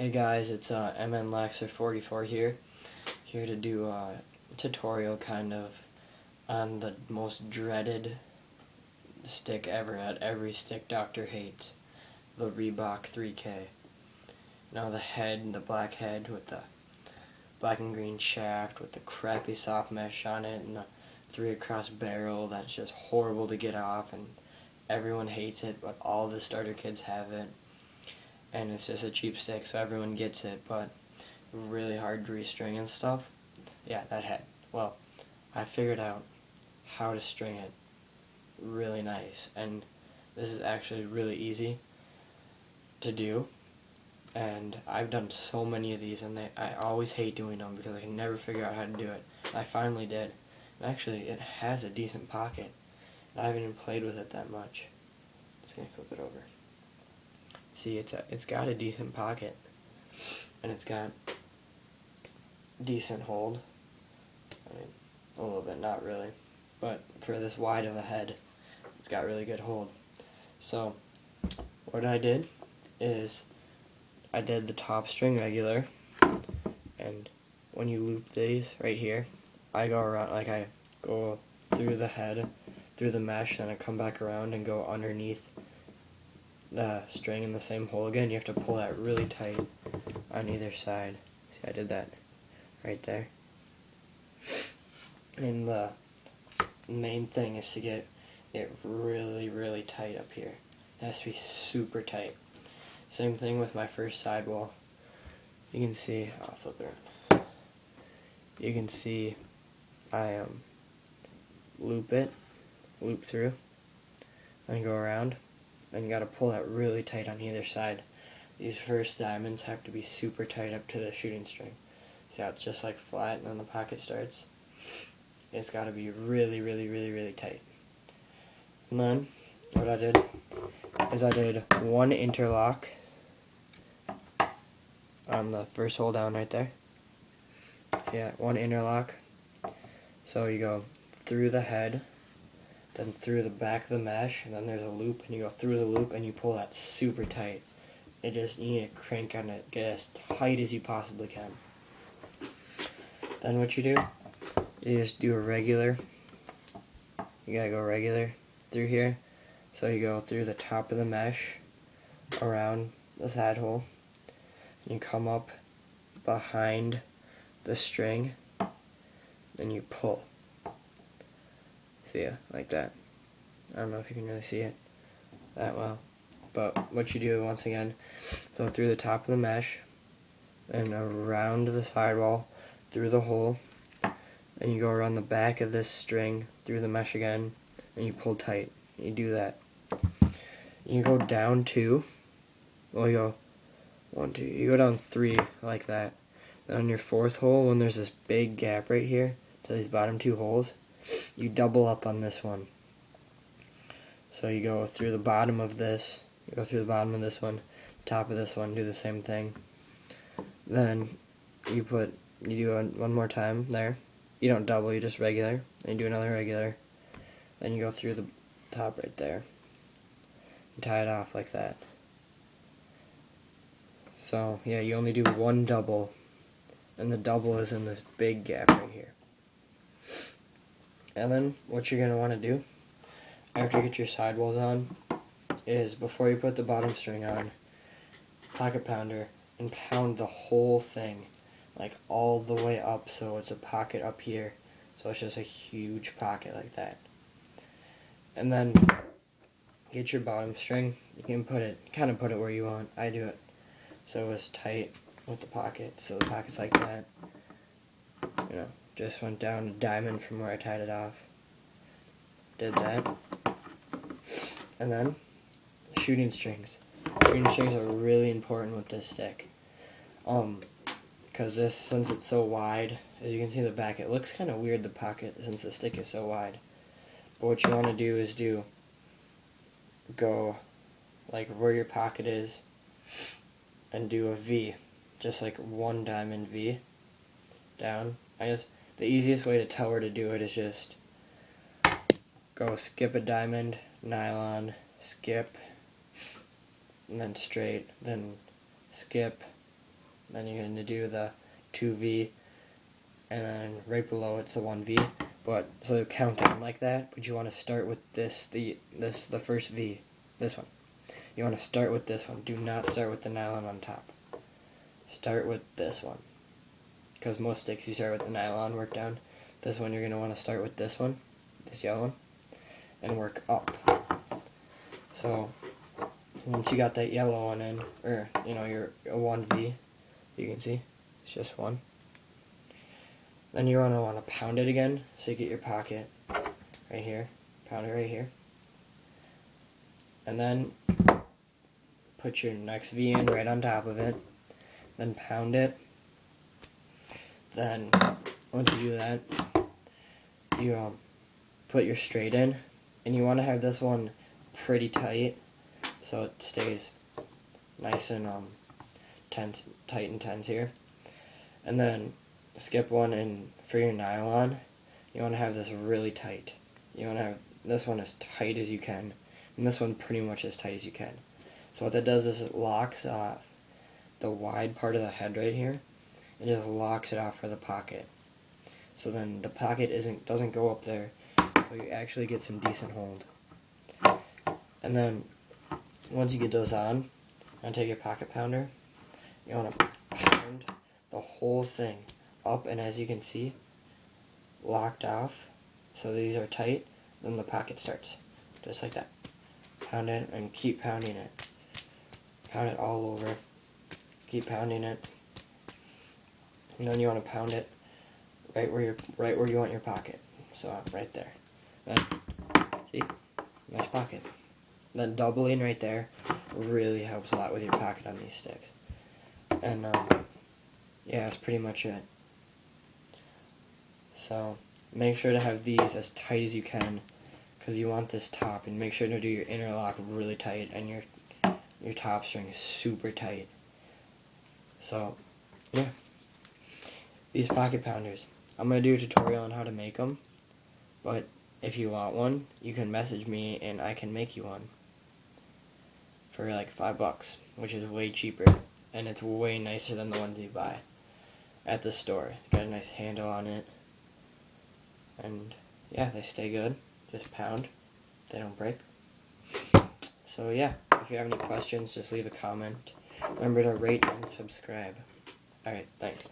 Hey guys, it's MNLaxer44 here to do a tutorial kind of on the most dreaded stick ever that every stick doctor hates, the Reebok 3K. Now the black head with the black and green shaft with the crappy soft mesh on it and the 3 across barrel that's just horrible to get off, and everyone hates it, but all the starter kids have it. And it's just a cheap stick, so everyone gets it, but really hard to restring and stuff. Yeah, that head. Well, I figured out how to string it really nice, and this is actually really easy to do. And I've done so many of these, and I always hate doing them because I can never figure out how to do it. I finally did. And actually, it has a decent pocket. I haven't even played with it that much. Just gonna flip it over. See, it's got a decent pocket, and it's got decent hold. I mean, a little bit, not really, but for this wide of a head, it's got really good hold. So, what I did is I did the top string regular, and when you loop these right here, I go around, like I go through the head, through the mesh, then I come back around and go underneath the string in the same hole again. You have to pull that really tight on either side. See, I did that right there. And the main thing is to get it really, really tight up here. It has to be super tight. Same thing with my first sidewall. You can see, I'll flip it around. You can see I loop through, then go around. Then you gotta pull that really tight on either side. These first diamonds have to be super tight up to the shooting string. See how it's just like flat and then the pocket starts? It's gotta be really, really, really, really tight. And then what I did is I did one interlock on the first hole down right there. See that? One interlock. So you go through the head, then through the back of the mesh, and then there's a loop, and you go through the loop and you pull that super tight. You need to crank on it, get as tight as you possibly can. Then what you do, you just do a regular. You gotta go regular through here. So you go through the top of the mesh, around the side hole, and you come up behind the string, then you pull. See ya, like that. I don't know if you can really see it that well, but what you do once again, so through the top of the mesh, and around the sidewall, through the hole, and you go around the back of this string, through the mesh again, and you pull tight. You do that. You go down 2, well you go 1, 2, you go down 3 like that. Then on your 4th hole, when there's this big gap right here, to these bottom 2 holes, you double up on this one. So you go through the bottom of this, you go through the bottom of this one, top of this one, do the same thing. Then you do one more time there. You don't double, you just regular. Then you do another regular. Then you go through the top right there. And tie it off like that. So yeah, you only do one double, and the double is in this big gap right here. And then what you're going to want to do after you get your sidewalls on is, before you put the bottom string on, pocket pounder and pound the whole thing, like all the way up, so it's a pocket up here, so it's just a huge pocket like that. And then get your bottom string. You can kind of put it where you want. I do it so it's tight with the pocket, so the pocket's like that. You know, just went down a diamond from where I tied it off. Did that. And then shooting strings. Shooting strings are really important with this stick. Because since it's so wide, as you can see in the back, it looks kind of weird, the pocket, since the stick is so wide. But what you want to do is go like where your pocket is and do a V. Just like one diamond V down. I guess the easiest way to tell where to do it is just go skip a diamond, nylon, skip, and then straight, then skip, then you're going to do the 2V, and then right below it's the 1V. But so count down like that, but you want to start with the first V, this one. You want to start with this one. Do not start with the nylon on top. Start with this one, because most sticks you start with the nylon, work down. This one you're going to want to start with this one, this yellow one, and work up. So once you got that yellow one in, or your 1V, you can see it's just one. Then you're going to want to pound it again, so you get your pocket right here, pound it right here, and then put your next V in right on top of it, then pound it. Then once you do that, you put your straight in, and you want to have this one pretty tight so it stays nice and tight and tense here. And then skip one, and for your nylon, you want to have this really tight. You want to have this one as tight as you can, and this one pretty much as tight as you can. So what that does is it locks off the wide part of the head right here. It just locks it off for the pocket. So then the pocket doesn't go up there, so you actually get some decent hold. And then once you get those on, you want to take your pocket pounder. You want to pound the whole thing up, and as you can see, locked off. So these are tight. Then the pocket starts just like that. Pound it and keep pounding it. Pound it all over. Keep pounding it. And then you want to pound it right where you want your pocket. So right there. Then see, nice pocket. Then doubling right there really helps a lot with your pocket on these sticks. And yeah, that's pretty much it. So make sure to have these as tight as you can, because you want this top, and make sure to do your interlock really tight and your top string is super tight. So yeah, these pocket pounders, I'm going to do a tutorial on how to make them, but if you want one, you can message me and I can make you one for like $5, which is way cheaper, and it's way nicer than the ones you buy at the store. Got a nice handle on it, and yeah, they stay good. Just pound, they don't break. So yeah, if you have any questions, just leave a comment. Remember to rate and subscribe. Alright, thanks.